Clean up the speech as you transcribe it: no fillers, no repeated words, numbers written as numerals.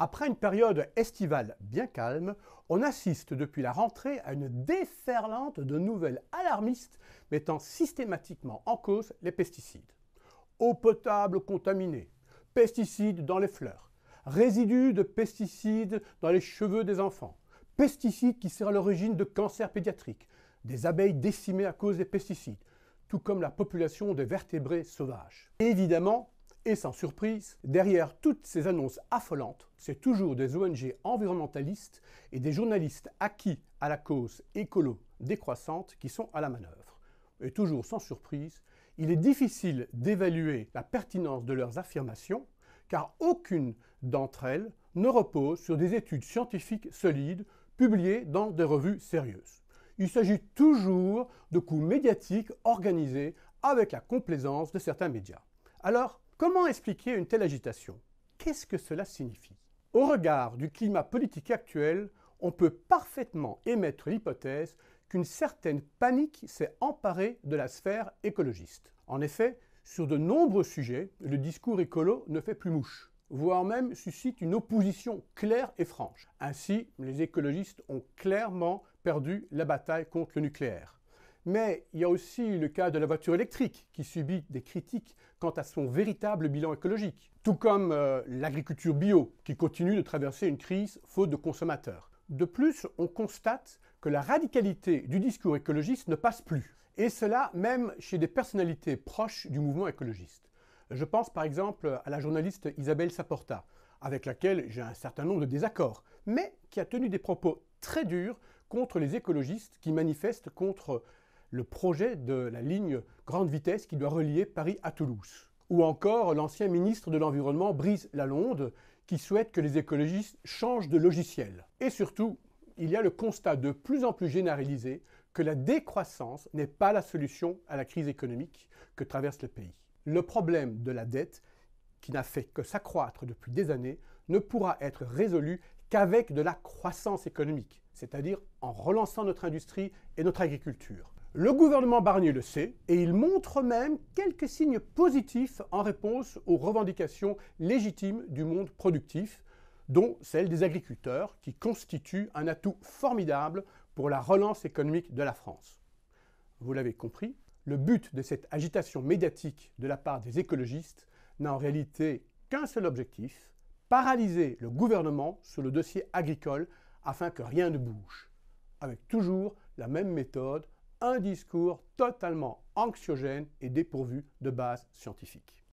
Après une période estivale bien calme, on assiste depuis la rentrée à une déferlante de nouvelles alarmistes mettant systématiquement en cause les pesticides. Eau potable contaminée, pesticides dans les fleurs, résidus de pesticides dans les cheveux des enfants, pesticides qui seraient à l'origine de cancers pédiatriques, des abeilles décimées à cause des pesticides, tout comme la population des vertébrés sauvages. Évidemment, et sans surprise, derrière toutes ces annonces affolantes, c'est toujours des ONG environnementalistes et des journalistes acquis à la cause écolo décroissante qui sont à la manœuvre. Et toujours sans surprise, il est difficile d'évaluer la pertinence de leurs affirmations, car aucune d'entre elles ne repose sur des études scientifiques solides publiées dans des revues sérieuses. Il s'agit toujours de coups médiatiques organisés avec la complaisance de certains médias. Alors, comment expliquer une telle agitation? Qu'est-ce que cela signifie? Au regard du climat politique actuel, on peut parfaitement émettre l'hypothèse qu'une certaine panique s'est emparée de la sphère écologiste. En effet, sur de nombreux sujets, le discours écolo ne fait plus mouche, voire même suscite une opposition claire et franche. Ainsi, les écologistes ont clairement perdu la bataille contre le nucléaire. Mais il y a aussi le cas de la voiture électrique qui subit des critiques quant à son véritable bilan écologique. Tout comme l'agriculture bio qui continue de traverser une crise faute de consommateurs. De plus, on constate que la radicalité du discours écologiste ne passe plus. Et cela même chez des personnalités proches du mouvement écologiste. Je pense par exemple à la journaliste Isabelle Saporta, avec laquelle j'ai un certain nombre de désaccords, mais qui a tenu des propos très durs contre les écologistes qui manifestent contre le projet de la ligne grande vitesse qui doit relier Paris à Toulouse. Ou encore l'ancien ministre de l'Environnement, Brice Lalonde, qui souhaite que les écologistes changent de logiciel. Et surtout, il y a le constat de plus en plus généralisé que la décroissance n'est pas la solution à la crise économique que traverse le pays. Le problème de la dette, qui n'a fait que s'accroître depuis des années, ne pourra être résolu qu'avec de la croissance économique, c'est-à-dire en relançant notre industrie et notre agriculture. Le gouvernement Barnier le sait et il montre même quelques signes positifs en réponse aux revendications légitimes du monde productif, dont celle des agriculteurs qui constituent un atout formidable pour la relance économique de la France. Vous l'avez compris, le but de cette agitation médiatique de la part des écologistes n'a en réalité qu'un seul objectif, paralyser le gouvernement sur le dossier agricole afin que rien ne bouge, avec toujours la même méthode, un discours totalement anxiogène et dépourvu de base scientifique.